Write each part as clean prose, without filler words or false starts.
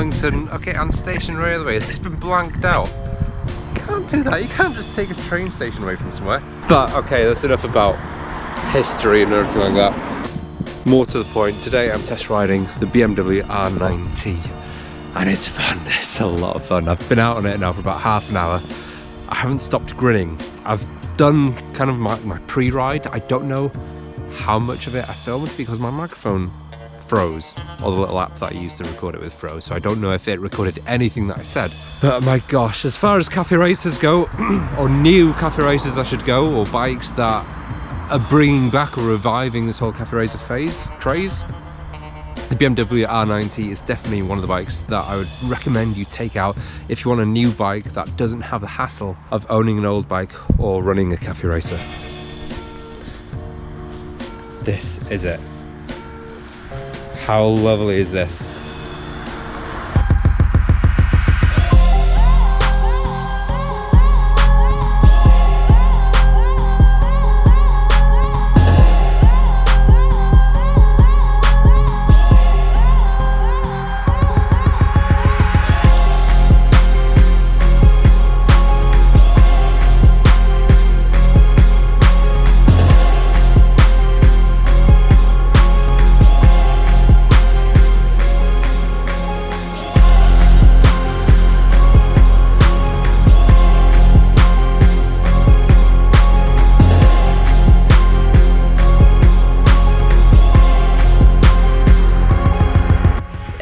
Wallington, okay, and Station Railway. It's been blanked out. You can't do that. You can't just take a train station away from somewhere. But okay, that's enough about history and everything like that. More to the point, today I'm test riding the BMW R9T. And it's fun, it's a lot of fun. I've been out on it now for about half an hour. I haven't stopped grinning. I've done kind of my pre-ride. I don't know how much of it I filmed because my microphone froze, or the little app that I used to record it with froze, so I don't know if it recorded anything that I said. But my gosh, as far as cafe racers go, or new cafe racers I should go, or bikes that are bringing back or reviving this whole cafe racer craze, the BMW R9T is definitely one of the bikes that I would recommend you take out if you want a new bike that doesn't have the hassle of owning an old bike or running a cafe racer. This is it. How lovely is this?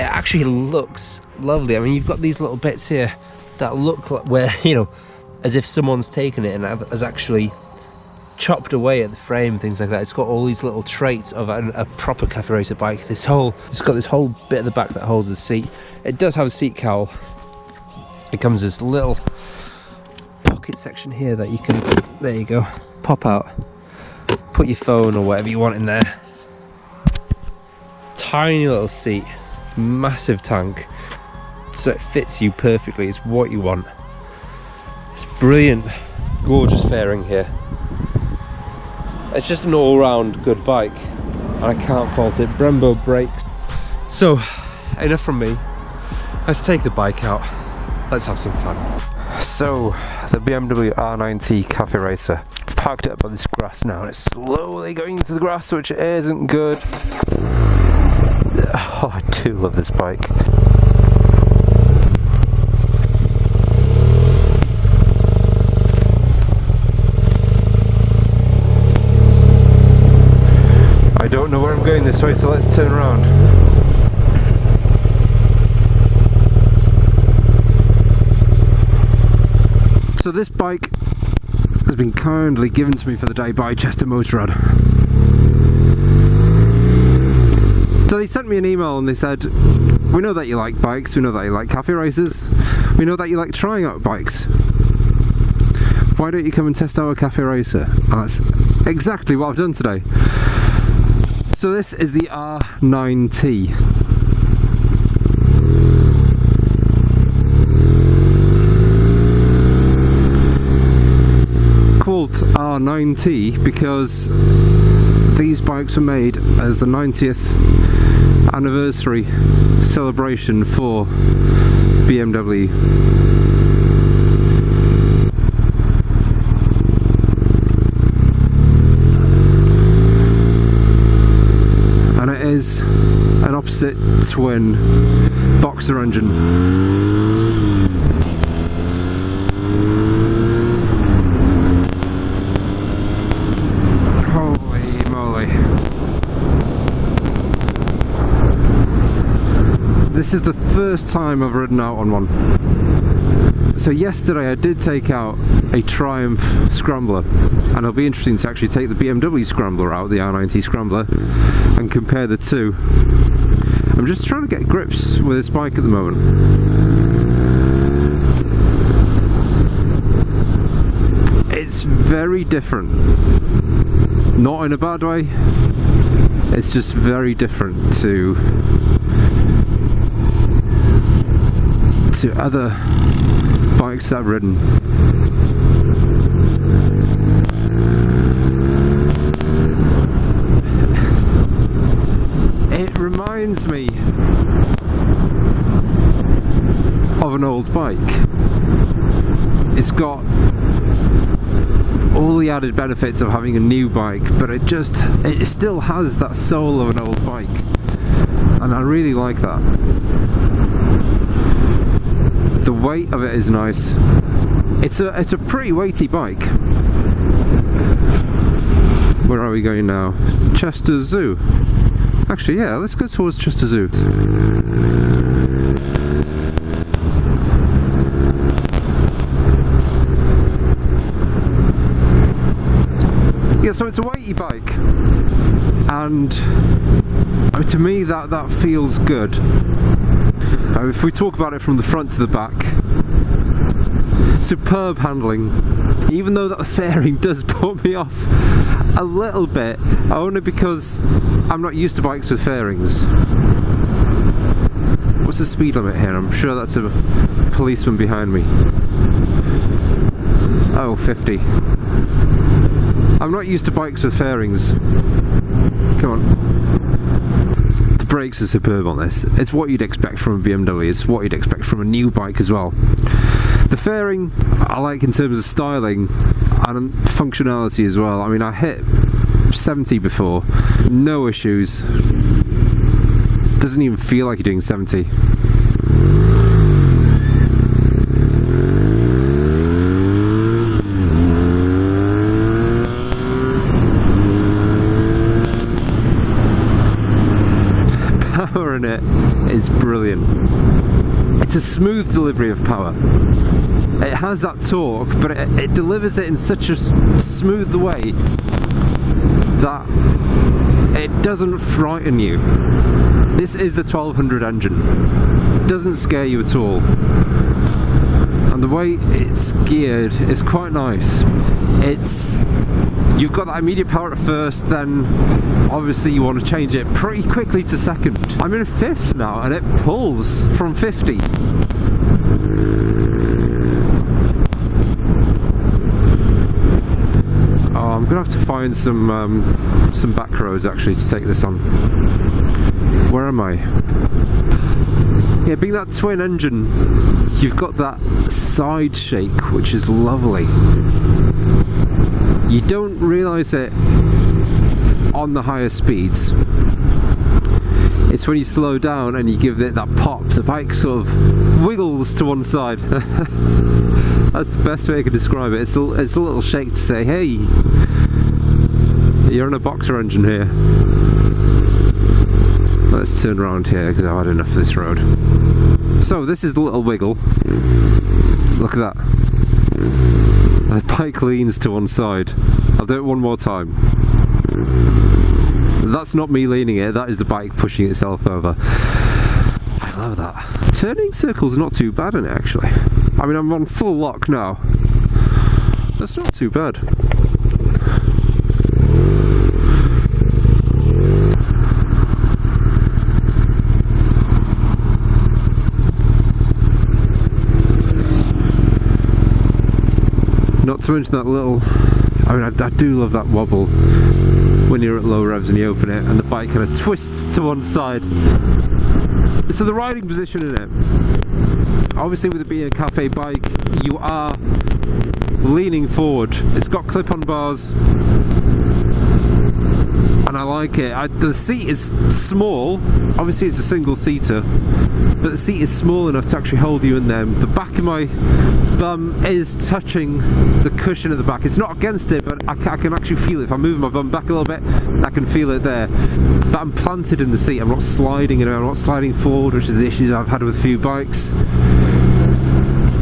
Actually looks lovely. I mean, you've got these little bits here that look like where, you know, as if someone's taken it and has actually chopped away at the frame, things like that. It's got all these little traits of a proper cafe racer bike. It's got this whole bit at the back that holds the seat. It does have a seat cowl. It comes this little pocket section here that you can, there you go, pop out, put your phone or whatever you want in there. Tiny little seat. Massive tank, so it fits you perfectly. It's what you want. It's brilliant, gorgeous fairing here. It's just an all-round good bike, and I can't fault it. Brembo brakes. So, enough from me. Let's take the bike out. Let's have some fun. So, the BMW R9T Cafe Racer. I've parked it up on this grass now, and it's slowly going into the grass, which isn't good. Oh, I do love this bike. I don't know where I'm going this way, so let's turn around. So this bike has been kindly given to me for the day by Chester Motorrad. So they sent me an email and they said, we know that you like bikes, we know that you like cafe races, we know that you like trying out bikes. Why don't you come and test out a cafe racer? And that's exactly what I've done today. So this is the R9T. Called R9T because these bikes were made as the 90th anniversary celebration for BMW. And it is an opposite twin boxer engine. This is the first time I've ridden out on one. So yesterday I did take out a Triumph Scrambler, and it'll be interesting to actually take the BMW Scrambler out, the R9T Scrambler, and compare the two. I'm just trying to get grips with this bike at the moment. It's very different. Not in a bad way, it's just very different to other bikes that I've ridden. It reminds me of an old bike. It's got all the added benefits of having a new bike, but it still has that soul of an old bike, and I really like that. The weight of it is nice. It's a pretty weighty bike. Where are we going now? Chester Zoo. Actually, yeah, let's go towards Chester Zoo. Yeah, so it's a weighty bike, and to me that feels good. If we talk about it from the front to the back, superb handling, even though that fairing does put me off a little bit, only because I'm not used to bikes with fairings. What's the speed limit here? I'm sure that's a policeman behind me. Oh, 50. I'm not used to bikes with fairings. Come on. The brakes are superb on this. It's what you'd expect from a BMW. It's what you'd expect from a new bike as well. The fairing I like in terms of styling and functionality as well. I mean, I hit 70 before, no issues. Doesn't even feel like you're doing 70. Power in it is brilliant. It's a smooth delivery of power. It has that torque, but it delivers it in such a smooth way that it doesn't frighten you. This is the 1200 engine. It doesn't scare you at all. And the way it's geared is quite nice. You've got that immediate power at first, then obviously you want to change it pretty quickly to second. I'm in fifth now and it pulls from 50. Oh, I'm gonna have to find some back roads actually to take this on. Where am I? Yeah, being that twin engine, you've got that side shake, which is lovely. You don't realise it on the higher speeds. It's when you slow down and you give it that pop, the bike sort of wiggles to one side. That's the best way I could describe it. It's a little shake to say, hey, you're on a boxer engine here. Let's turn around here because I've had enough of this road. So this is the little wiggle. Look at that. The bike leans to one side. I'll do it one more time. That's not me leaning it, that is the bike pushing itself over. I love that. Turning circle's not too bad in it actually. I mean, I'm on full lock now. That's not too bad. Not to mention that little, I mean, I do love that wobble when you're at low revs and you open it and the bike kind of twists to one side. So the riding position in it, obviously with it being a cafe bike, you are leaning forward. It's got clip-on bars and I like it. The seat is small, obviously it's a single seater, but the seat is small enough to actually hold you in there. The back of my bum is touching the cushion at the back. It's not against it, but I can actually feel it. If I move my bum back a little bit, I can feel it there. But I'm planted in the seat. I'm not sliding, I'm not sliding forward, which is the issues I've had with a few bikes.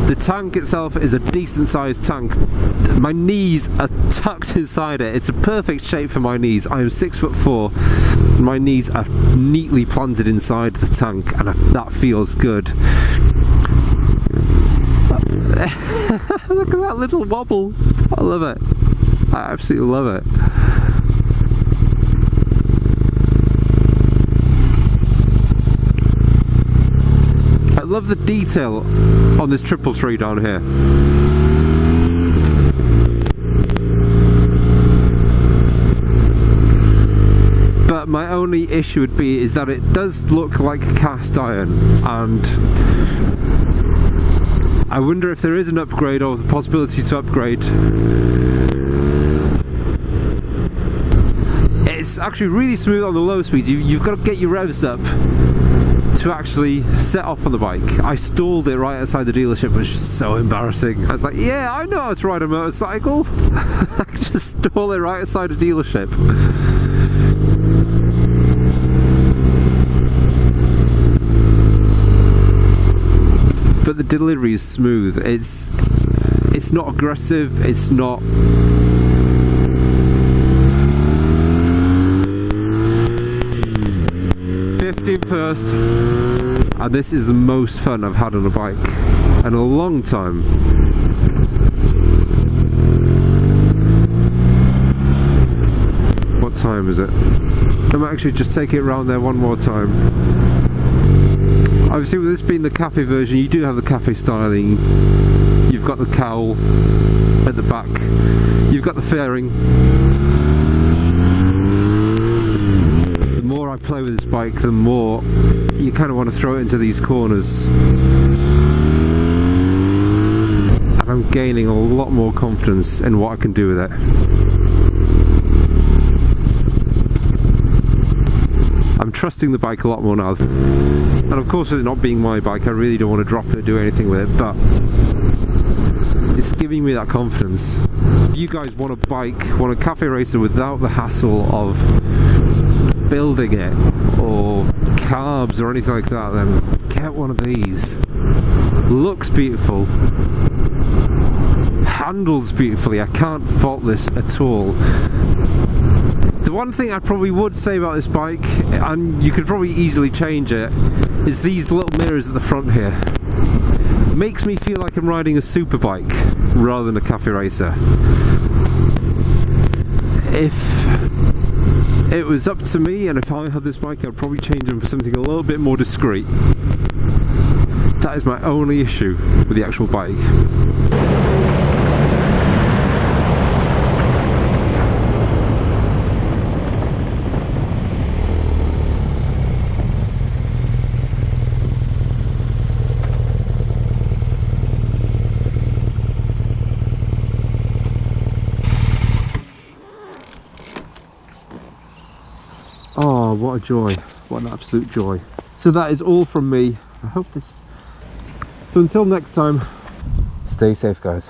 The tank itself is a decent sized tank. My knees are tucked inside it. It's a perfect shape for my knees. I am 6'4". My knees are neatly planted inside the tank, and that feels good. Look at that little wobble. I love it. I absolutely love it. I love the detail on this triple tree down here. But But my only issue would be is that it does look like cast iron, and I wonder if there is an upgrade or the possibility to upgrade. It's actually really smooth on the low speeds. You've got to get your revs up to actually set off on the bike. I stalled it right outside the dealership, which was so embarrassing. I was like, yeah, I know how to ride a motorcycle. I just stalled it right outside the dealership. But the delivery is smooth. It's not aggressive, it's not... first, and this is the most fun I've had on a bike in a long time. What time is it? I might actually just take it around there one more time. Obviously with this being the cafe version, you do have the cafe styling. You've got the cowl at the back, you've got the fairing. The more I play with this bike, the more you kind of want to throw it into these corners. And I'm gaining a lot more confidence in what I can do with it. I'm trusting the bike a lot more now. And of course, with it not being my bike, I really don't want to drop it or do anything with it, but it's giving me that confidence. If you guys want a bike, want a cafe racer without the hassle of building it or carbs or anything like that, then get one of these. Looks beautiful, handles beautifully. I can't fault this at all. The one thing I probably would say about this bike, and you could probably easily change it, is these little mirrors at the front here. Makes me feel like I'm riding a super bike rather than a cafe racer. If it was up to me, and if I had this bike, I'd probably change them for something a little bit more discreet. That is my only issue with the actual bike. Oh, what a joy. What an absolute joy. So that is all from me. I hope this... So until next time, stay safe, guys.